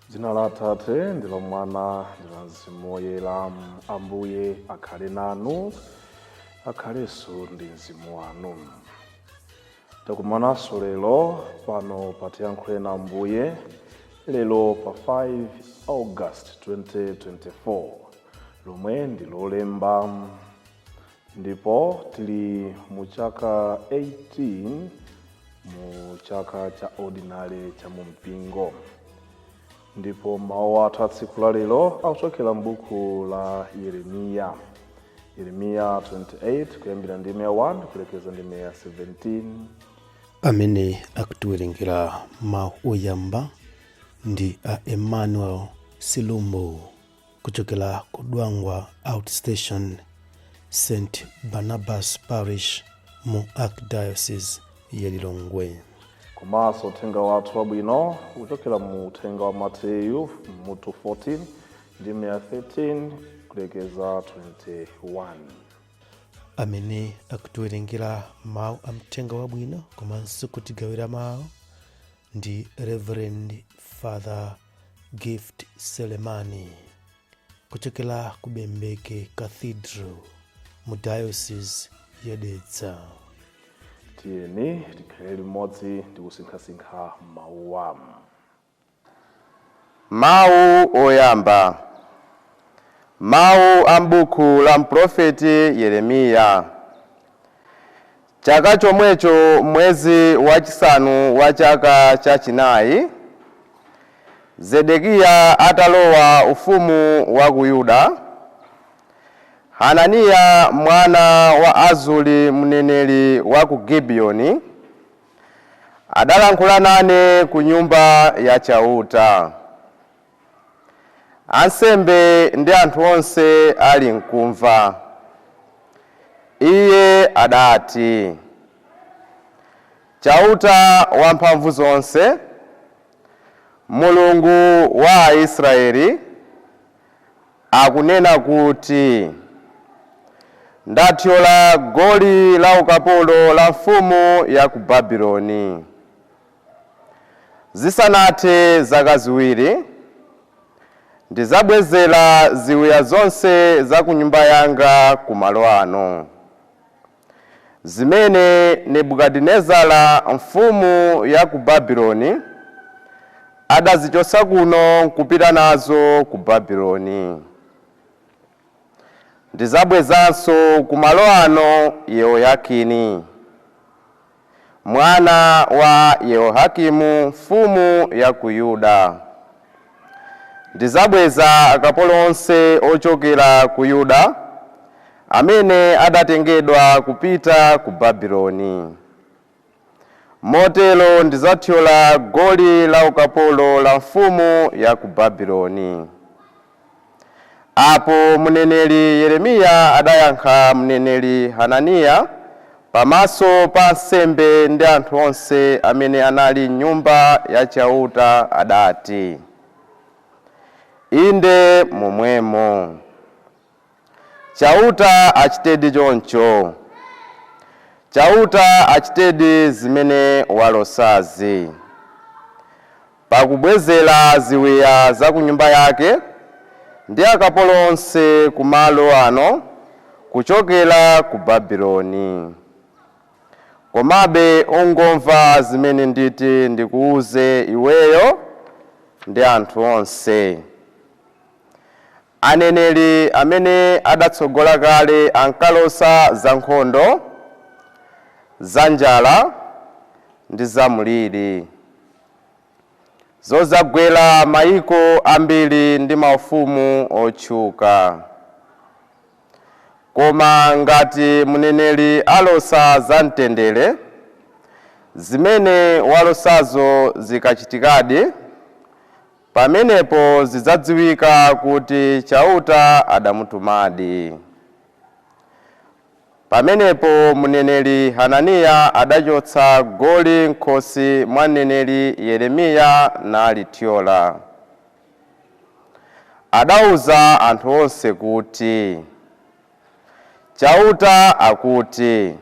Dzina la Atate ndi la Mwana ndi la Mzimu Woyera. Ambuye akhale nanu, akhalenso ndi mzimu wanu. Takumananso lero pano patiyankhule na Ambuye, lero pa 5 August 2024, lomwe ndi lolemba, ndipo tili mu chaka 18 mu chaka cha ordinary cha mumpingo. Ndipo mawu athu a tsiku la lero akuchokera m'buku la Yeremiya 28 kuyambira ndime ya 1 kulekeza ndime ya 17. Amene akutiwerengera mawu oyamba ndi a Emmanuel Silumbo kuchokera ku Dwangwa Outstation St. Barnabas Parish mu Archdiocese ya Lilongwe. Komanso uthenga wathu wabwino kuchokera mu uthenga wa Mateyu mutu 14 ndime ya 13 kulekeza 21. Amene akutiwerengera mawu a mthenga wabwino komanso kutigawira mawu ndi Reverend Father Gift Selemani kuchokera ku Bembeke Cathedral mu Diocese ya Dedza. Tiyeni tikhale limodzi ndi kusinkhasinkha mawu amu. Mawu oyamba. Mawu a m'buku la mprofeti Yeremiya. Chaka chomwecho mwezi wachisanu wa chaka chachinayi, Zedekiya atalowa ufumu wa ku Yuda, Hananiya mwana wa Azuri mneneri wa ku Gibiyoni adalankhula nane ku nyumba ya chauta. Ansembe ndi anthu onse ali nkumva. Iye adati, chauta wamphamvu zonse, Mulungu wa Israeli, akunena kuti, ndathyola goli la ukapolo la mfumu ya ku Babuloni. Zisanathe zaka ziwiri, ndizabwezera ziwiya zonse za ku nyumba yanga ku malo ano, zimene Nebukadinezara mfumu ya ku Babuloni adazichosa kuno kupita nazo ku Babuloni. Ndizabwezanso ku malo ano Yehoyakini mwana wa Yehoyakimu mfumu ya ku Yuda. Ndizabweza akapolo onse ochokera ku Yuda amene adatengedwa kupita ku Babuloni. Motero ndizathyola goli la ukapolo la mfumu ya ku Babuloni. Apo mneneri Yeremiya adayankha mneneri Hananiya pamaso pa ansembe ndi anthu onse amene anali nyumba ya chauta adati, inde momwemo. Chauta achitedi choncho. Chauta achitedi zimene walosazi. Pakubwezera ziwiya za ku nyumba yake ndi akapolo onse ku malo ano kuchokera ku Babuloni. Komabe ungomva zimene nditi ndikuuze iweyo ndi anthu onse. Aneneri amene adatsogola kale ankalosa za nkhondo, za njala ndi za mliri, zozagwera mayiko ambiri ndi maufumu otchuka. Koma ngati mneneri alosa za mtendere, zimene walosazo zikachitikadi, pamenepo zidzadziwika kuti chauta adamutumadi. Pamenepo mneneri Hananiya adachotsa goli m'khosi mwa mneneri Yeremiya nalithyola. Adauza anthu onse kuti, chauta akuti,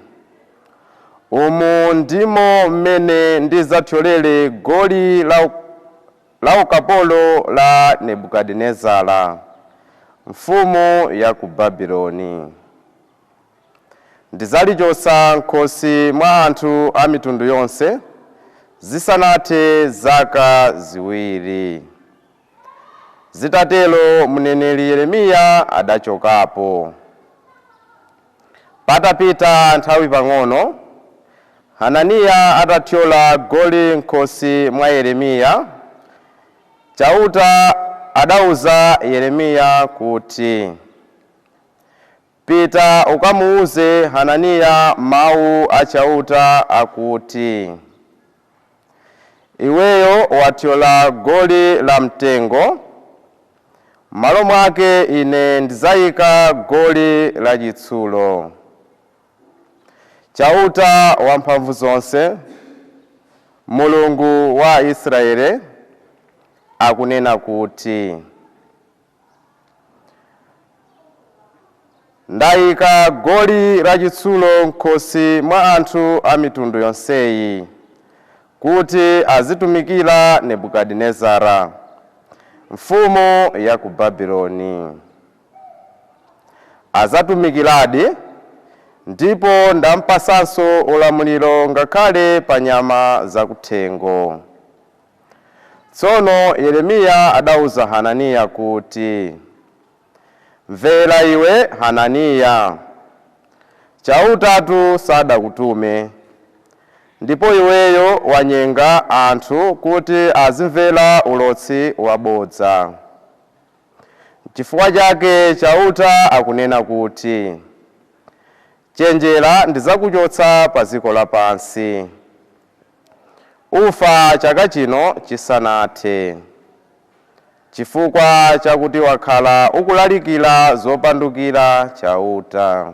umu ndimo mmene ndidzathyolere goli la ukapolo la Nebukadinezara, mfumu ya ku Babuloni. Ndidzalichotsa m'khosi mwa anthu a mitundu yonse zisanathe zaka ziwiri. Zitatero mneneri Yeremiya adachokapo. Patapita nthawi pang'ono, Hananiya atathyola goli m'khosi mwa Yeremiya, chauta adauza Yeremiya kuti, pita ukamuuze Hananiya mawu a chauta akuti, iweyo wathyola goli la mtengo, m'malo mwake ine ndidzayika goli la chitsulo. Chauta wamphamvu zonse, Mulungu wa Israeli, akunena kuti, ndayika goli la chitsulo m'khosi mwa anthu a mitundu yonseyi, kuti azitumikira Nebukadinezara, mfumu ya ku Babuloni. Azatumikiradi, ndipo ndampasanso ulamuliro ngakhale pa nyama zakuthengo. Tsono Yeremiya adauza Hananiya kuti, mvera iwe Hananiya, chautatu sadakutume, ndipo iweyo wanyenga anthu kuti azimvera ulotsi wabodza. Chifukwa chake chauta akunena kuti, chenjera ndidzakuchotsa pa dziko lapansi, ufa chaka chino chisanathe, chifukwa chakuti wakhala ukulalikira zopandukira chauta.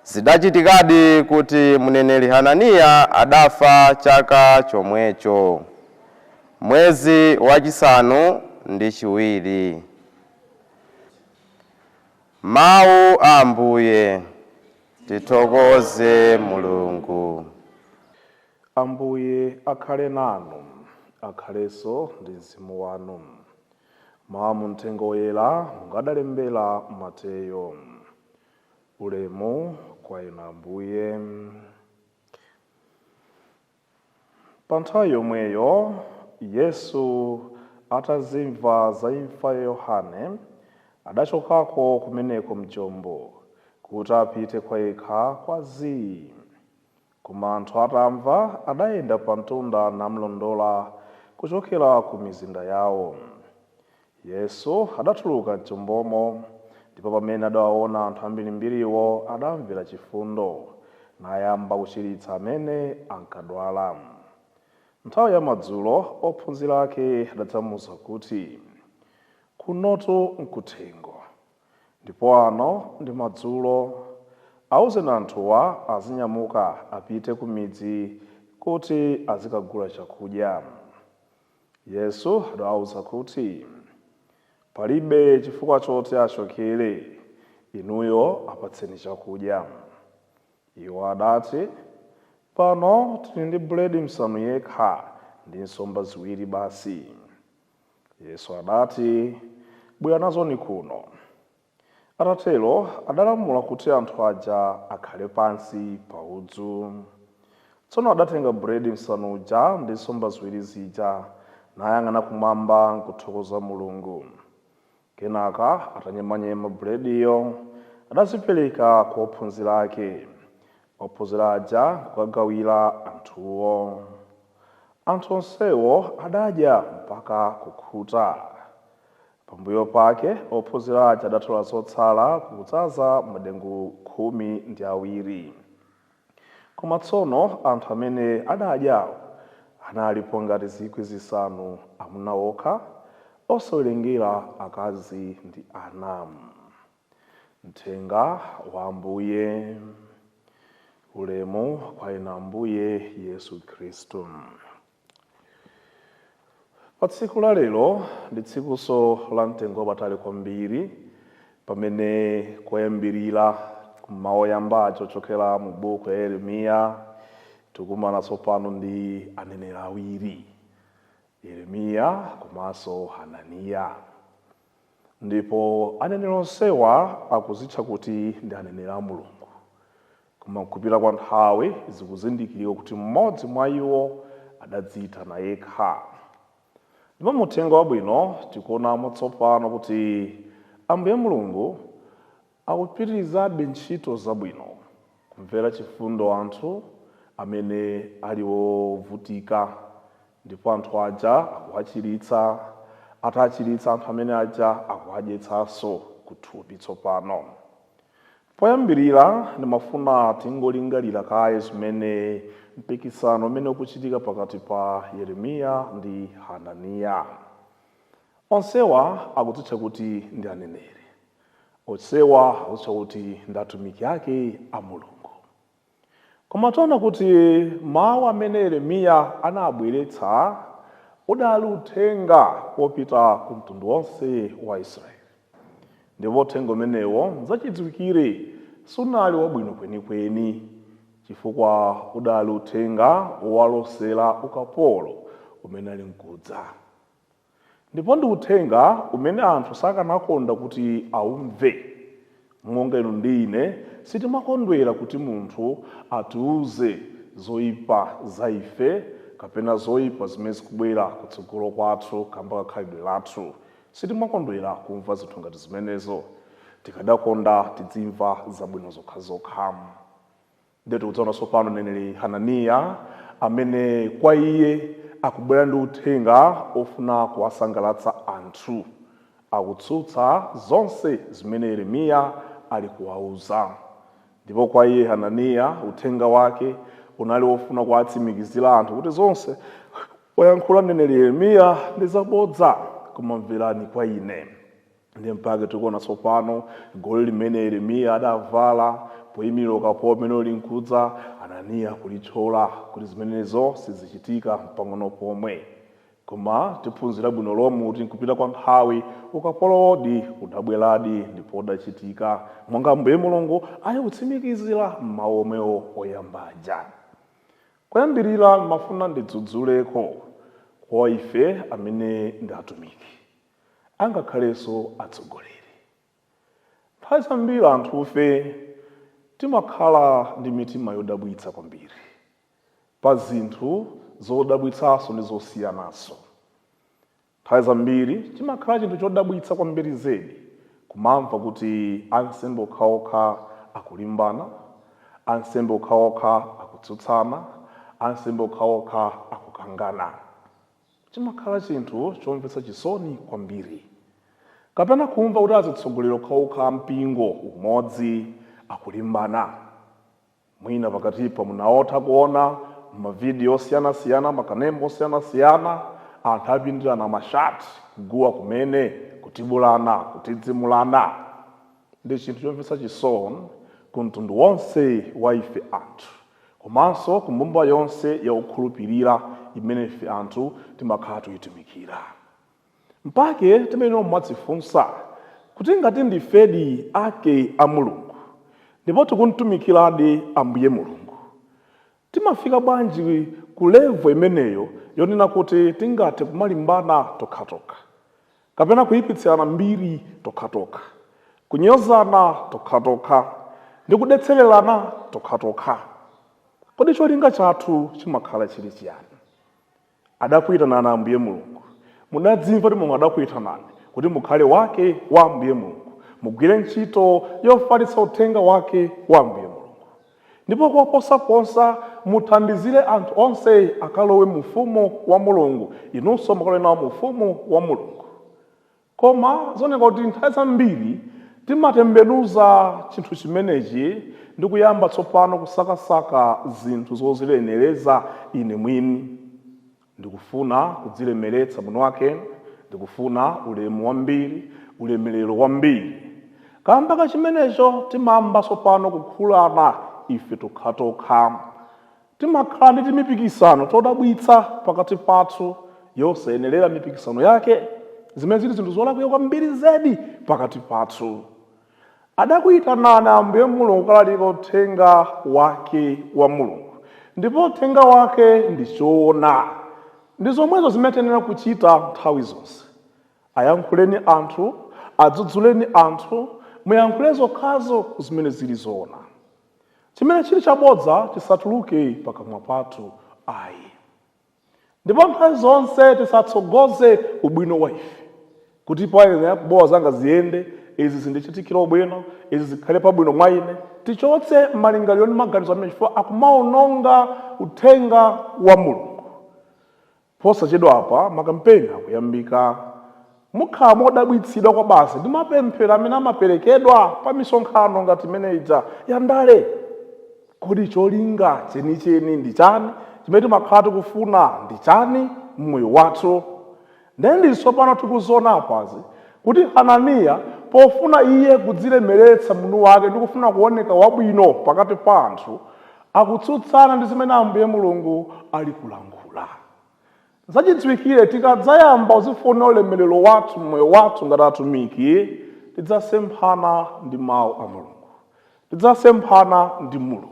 Zidachitikadi kuti mneneri Hananiya adafa chaka chomwecho, mwezi wachisanu ndi chiwiri. Mawu a Ambuye. Tithokoze Mulungu. Ambuye akhale nanu, akhalenso ndi mzimu wanu. Mawu mtengo woyera mungadalembera Mateyo. Ulemu kwa inu Ambuye. Pa nthawi yomweyo Yesu atazimva za imfa ya Yohane, adachokako kumeneko mchombo kuti apite kwa yekha kwa zii. Koma anthu atamva adayenda pa mtunda namlondola kuchokera ku mizinda yawo. Yesu adatuluka mchombomo, ndipo pamene adawaona anthu ambirimbiriwo adamvera chifundo, nayamba kuchiritsa amene ankadwala. Nthawi ya madzulo ophunzira ake adadzamuwuza kuti, kunotu nkuthengo, ndipo ano ndi madzulo. Awuzeni anthuwa azinyamuka apite ku midzi kuti azikagula chakudya. Yesu adawawuza kuti, palibe chifukwa choti achokere, inuyo apatseni chakudya. Iwo adati, pano tili ndi buledi msanu yekha ndi nsomba ziwiri basi. Yesu adati, bwera nazoni kuno. Atatero adalamula kuti anthu aja akhale pansi pa udzu. Tsono adatenga buledi msanu uja ndi nsomba ziwiri zija, nayang'ana kumwamba nkuthokoza Mulungu. Kenaka atanyemanyema bulediyo adazipereka kwa ophunzira ake. Ophunzira aja kukagawira anthuwo. Anthu onsewo adadya mpaka kukhuta. Pambuyo pake ophunzira aja adatola zotsala kudzaza madengu 12. Koma tsono anthu amene adadyawo analipo ngati 5,000 amuna okha, osawerengera akazi ndi ana. Mthenga wa Ambuye. Ulemu kwa inu Ambuye Yesu Khristu. Pa tsiku la lero ndi tsikuso la mtengo wapatali kwambiri, pamene kwayambirira mawu yambacho chokera mu buku la Yeremiya. Tikumana tsopano ndi aneneri awiri, Yeremiya komanso Hananiya. Ndipo aneneri onsewa akuzitcha kuti ndi aneneri a Mulungu. Koma kupita kwa nthawi zikuzindikirika kuti mmodzi mwa iwo adadziyitana yekha. Ndipo muthenga wabwino tikuonamo tsopano kuti Ambuye Mulungu akupitirizabe ntchito zabwino, kumvera chifundo anthu amene ali wovutika, ndipo anthu aja akuwachiritsa, atachiritsa anthu amene aja akuwadyetsanso kuthupi tsopano. Poyambirira ndimafuna tingolingalira kaye zimene mpikisano umene ukuchitika pakati pa Yeremiya ndi Hananiya. Onsewa akudzitcha kuti ndi aneneri, onsewa akudzitcha kuti ndi atumiki ake a Mulungu. Koma tiona kuti mawu amene Yeremiya anabweretsa udali uthenga wopita ku mtundu wonse wa Israeli. Ndipo uthenga umenewo nzachidziwikire sunali wabwino kwenikweni, chifukwa udali uthenga wowalosera ukapolo umene ali mkudza. Ndipo ndi uthenga umene anthu sakanakonda kuti aumve. Monga inu ndi ine sitimakondwera kuti munthu atiuze zoyipa za ife kapena zoyipa zimene zikubwera kutsogolo kwathu kamba kakhalidwe lathu. Sitimakondwera kumva zinthu ngati zimenezo. Tikadakonda tidzimva zabwino zokhazokha. Ndiye tikudzaona tsopano mneneri Hananiya amene kwa iye akubwera ndi uthenga ofuna kuwasangalatsa anthu, akutsutsa zonse zimene Yeremiya ali kuwauza. Ndipo kwa iye Hananiya uthenga wake unali wofuna kuwatsimikizira anthu kuti zonse wayankhula mneneri Yeremiya ndi zabodza, koma mverani kwa ine. Ndiye mpaka tikuona tsopano goli limene Yeremiya adavala poyimirira ukapolo umene uli mkudza, Hananiya kulithyola kuti zimenezo sizichitika pang'ono pomwe. Koma tiphunzira bwino lomwe kuti nkupita kwa nthawi ukapolo wodi udabweradi ndipo udachitika monga Ambuye Mulungu ayikutsimikizira m'mawu omwewo oyambaja. Koyambirira mafuna ndidzudzuleko kwa ife amene ndi atumiki, angakhalenso atsogoleri. Nthawi zambiri anthufe timakhala ndi mitima yodabwitsa kwambiri pa zinthu zodabwitsanso ndi zosiyanaso. Nthawi zambiri timakhala chinthu chodabwitsa kwambiri zedi kumamva kuti ansembe okhaokha akulimbana, ansembe okhaokha akutsutsana, ansembe okhaokha akukangana. Chimakhala chinthu chomvetsa chisoni kwambiri. Kapena kumva kuti azitsogoleri okhaokha mpingo umodzi akulimbana. Mwina pakatipa munaotha kuona mavidiyo osiyana-siyana, makanembo osiyana-siyana, anthu apindirana mashati kuguwa kumene, kutibulana, kutidzimulana. Ndi chinthu chomvetsa chisoni ku mtundu wonse wa ife anthu, komanso ku mbumba yonse ya ukhulupirira imene ife anthu timakhala tuyitumikira. Mpake timene mwadzifunsa kuti ngati ndifedi ake a Mulungu ndipo tikuntumikiradi Ambuye Mulungu, timafika bwanji ku level imeneyo yonena kuti tingathe kumalimbana tokhatokha, kapena kuyipitsirana mbiri tokhatokha, kunyozana tokhatokha ndi kudetsererana tokhatokha? Kodi cholinga chathu chimakhala chili chiyani? Adakuyitanani Ambuye Mulungu, munadzimva kuti Mulungu adakuyitanani kuti mukhale wake wa Ambuye Mulungu, mugwire ntchito yofalitsa uthenga wake wa Ambuye Mulungu. Ndipo koposaposa muthandizire anthu onse akalowe mu ufumu wa Mulungu, inunso mukalowe nawo mu ufumu wa Mulungu. Koma zoneka kuti nthawi zambiri timatembenuza chinthu chimenechi ndi kuyamba tsopano kusakasaka zinthu zozilenereza ine mwini. ndikufuna kudzilemeretsa mwini wake, ndikufuna ulemu wambiri, ulemerero wambiri. Kamba kachimenecho timamba sopano kukhulana ife tokha. Timakhala ndi timipikisano todabwitsa pakati pathu yosayenera mipikisano yake, zimene zili zinthu zolakwika kwambiri zedi pakati pathu. Adakuyitanani Ambuye Mulungu kalalikira uthenga wake wa Mulungu, ndipo uthenga wake ndi choona. Ndi zomwezo zimene tiyenera kuchita nthawi zonse. Ayankhuleni anthu, adzudzuleni anthu, muyankhule zokhazo zimene zili zoona. Chimene chili chabodza chisatuluke pakamwa pathu ayi. Ndipo nthawi zonse tisatsogoze ubwino wa ife, kuti payenera kubowa zanga ziyende, izi zindichitikira ubwino, izi zikhale pabwino mwa ine. Tichotse malingaliro ndi maganizo amene chifukwa akumaononga uthenga wa Mulungu. Posachedwa apa makampeni akuyambika. Mukhala modabwitsidwa kwa basi ndi mapemphero amene amaperekedwa pa misonkhano ngati imene ija ya ndale. Kodi cholinga chenicheni ndi chani? Chimene timakhala tikufuna ndi chani mmoyo wathu? Ndiso pano tikuziona apazi kuti Hananiya pofuna iye kudzilemeretsa mwini wake ndi kufuna kuoneka wabwino pakati pa anthu, akutsutsana ndi zimene Ambuye Mulungu ali kulankhula. Zachidziwikire tikadzayamba uzifuna ulemerero wathu mmoyo wathu ngati atumiki, tidzasemphana ndi mawu a Mulungu, tidzasemphana ndi Mulungu.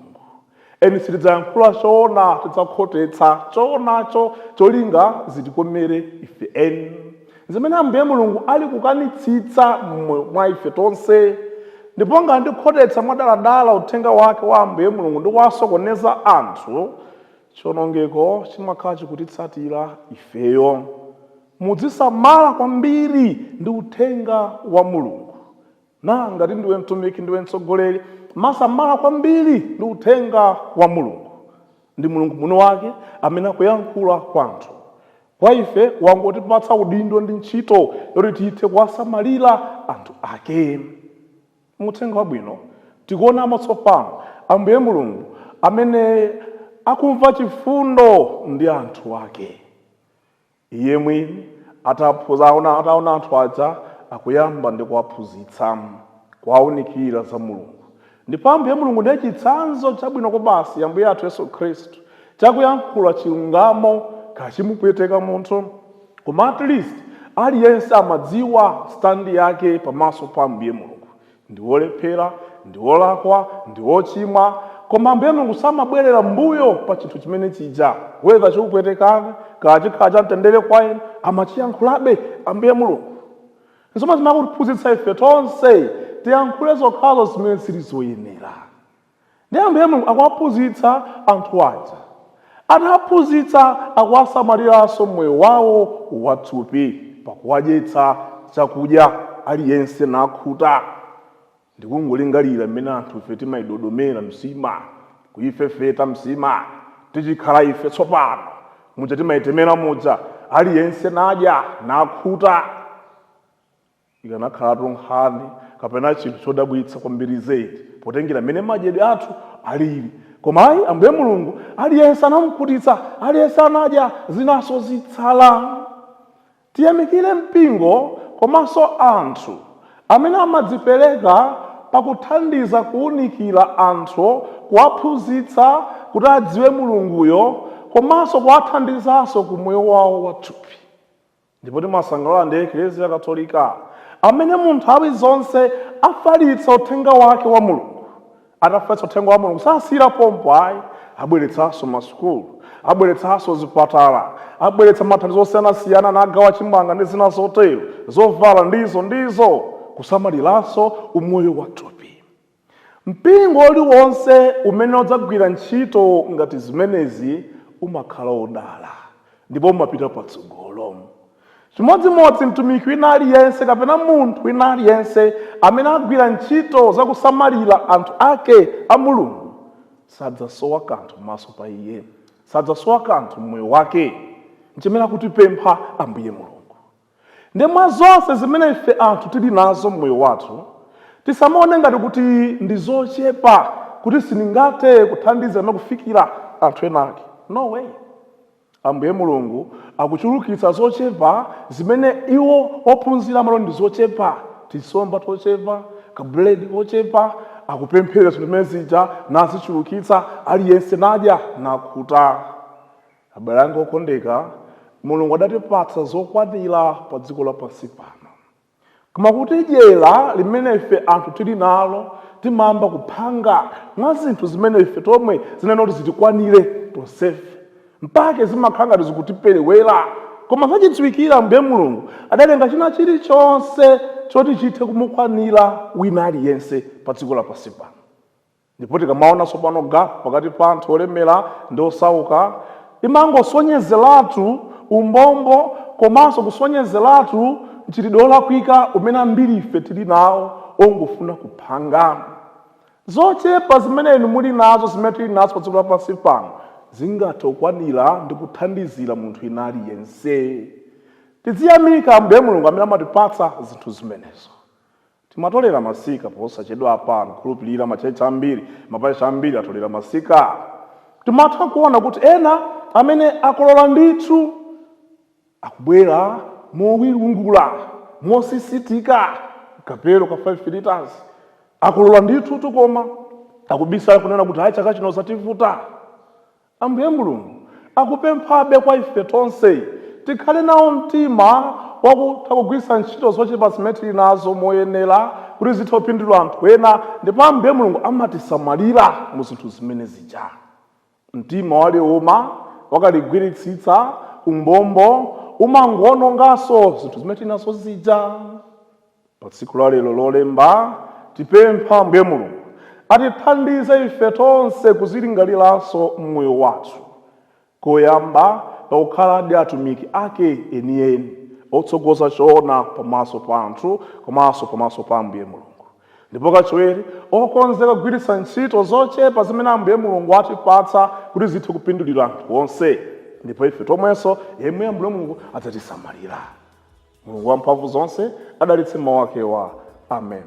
Eni sitidzayankhula choona, tidzakhotetsa choonacho cholinga zitikomere ife eni. Zimene Ambuye Mulungu ali kukanitsitsa mwa ife tonse, ndipo ngati ndikhotetsa mwadaladala uthenga wake wa Ambuye Mulungu ndi kuwasokoneza anthu, chonongeko chimakhala chikutitsatira ifeyo. Mudzisamala kwambiri ndi uthenga wa Mulungu. Ngati ndiwe mtumiki, ndiwe mtsogoleri, masamala kwambiri ndi uthenga wa Mulungu. Ndi Mulungu mwini wake amene akuyankhula kwa anthu. Kwa ife wangotipatsa udindo ndi ntchito yoti tithe kuwasamalira anthu ake. Muthenga wabwino tikuona tsopano Ambuye Mulungu amene akumva chifundo ndi anthu ake. Iye mwini ataona anthu aja akuyamba ndi kuwaphunzitsa, kuwaunikira za Mulungu. Ndipo Ambuye Mulungu ndiye chitsanzo chabwino kwa basi Ambuye athu Yesu Khristu chakuyankhula chilungamo kachimupweteka munthu. Koma at least aliyense amadziwa standi yake pamaso pa Ambuye Mulungu. Ndi wolephera, ndi wolakwa, ndi wochimwa, koma Ambuye Mulungu samabwerera mbuyo pa chinthu chimene chija. Whether chikupwetekana kachikhala chamtendere kwa ine, amachiyankhulabe Ambuye Mulungu. Nsoma zimakutiphunzitsa ife tonse tiyankhule zokhazo zimene zili zoyenera. Ndi Ambuye Mulungu akuwaphunzitsa anthu aja. Anaphunzitsa akuwasamaliranso moyo wawo wathupi pakuwadyetsa chakudya aliyense nakhuta. Ndikungolingalira mmene anthu ife timayidodomera msima, kuyifefeta msima, tichikhala ife tsopano muja timayitemera muja aliyense nadya nakhuta. Ikanakhalatu nkhani kapena chinthu chodabwitsa kwambiri zedi potengera mmene madyedwe athu alili. Koma ayi Ambuye Mulungu aliyense anamukhutitsa, aliyense anadya zinaso zitsala. Tiyamikire mpingo komanso anthu amene amadzipereka pakuthandiza kuwunikira anthu, kuwaphunzitsa kuti adziwe Mulunguyo, komanso kuwathandizanso ku moyo wawo wathupi. Ndipo timasangalala ndi Ekleziya Katolika amene mu nthawi zonse afalitsa uthenga wake wa Mulungu. Atafalitsa uthenga wa Mulungu sasira pompo ayi, abweretsanso masukulu, abweretsanso zipatala, abweretsa mathandizo osiyanasiyana nagawa chimanga ndi zina zotero, zovala ndizo kusamaliranso umoyo wathupi. Mpingo uliwonse umene udzagwira ntchito ngati zimenezi umakhala odala ndipo umapita patsogolo. Chimodzimodzi mtumiki wina aliyense kapena munthu wina aliyense amene agwira ntchito zakusamalira anthu ake a Mulungu sadzasowa kanthu maso pa iye, sadzasowa kanthu mmoyo wake. Nchimene akutipempha Ambuye Mulungu. Ndi mwa zonse zimene ife anthu tili nazo mmoyo wathu, tisamaone ngati kuti ndi zochepa kuti siningathe kuthandiza na kufikira anthu enake. No way. Ambuye Mulungu akuchulukitsa zochepa zimene iwo ophunzira malo ndi zochepa, tisomba tochepa, kabuledi kochepa, akupemphera zimene zija nazichulukitsa aliyense nadya nakhuta. Abale anga okondeka, Mulungu adatipatsa zokwanira pa dziko lapansi pano. Koma kuti dyera limene ife anthu tili nalo timamba kuphanga mwa zinthu zimene ife tomwe zinenoti zitikwanire tonsefe, mpaka zimakhala zikutiperewera. Koma zachidziwikira Ambuye Mulungu adalenga china chilichonse choti chithe kumukwanira wina aliyense pa dziko lapansi pano. Ndipo tikamaona tsopano gap pakati pa anthu olemera ndi osauka, imangosonyezeratu umbombo komanso kusonyezeratu mchitidwe olakwika umene ambiri ife tili nawo ongofuna kuphanga. Zochepa zimene inu muli nazo zimene tili nazo pa dziko lapansi pano zingathe kukwanira ndi kuthandizira munthu ina aliyense. Tiziyamika Ambuye Mulungu amene amatipatsa zinthu zimenezo. Timatolera masika posachedwa pano, kukhulupirira machechi ambiri, mapacha ambiri atolera masika. Timatha kuona kuti ena amene akolola ndithu akubwera mowirungula, mosisitika, kapelo ka 5 liters. Akolola ndithu tukoma akubisa kunena kuti hayi chaka chino zativuta. Ambuye Mulungu akupemphabe kwa ife tonse tikhale nawo mtima wakutha kugwiritsa ntchito zochepa zimene tili nazo moyenera kuti zithe kupindula anthu ena, ndipo Ambuye Mulungu amatisamalira mu zinthu zimene zija. Mtima walioma wakaligwiritsitsa umbombo umangononganso zinthu zimene tili nazo zija. Pa tsiku la lero lolemba tipempha Ambuye Mulungu atithandize ife tonse kuzilingaliranso mmoyo wathu, koyamba pakukhala atumiki ake enieni otsogoza choona pamaso pa anthu komanso pamaso pa Ambuye Mulungu. Ndipo kachiwiri okonzeka kugwiritsa ntchito zochepa zimene Ambuye Mulungu atipatsa kuti zithe kupindulira anthu onse, ndipo ife tomwenso yemwe Ambuye Mulungu adzatisamalira. Mulungu wamphamvu zonse adalitse mawu akewa. Amen.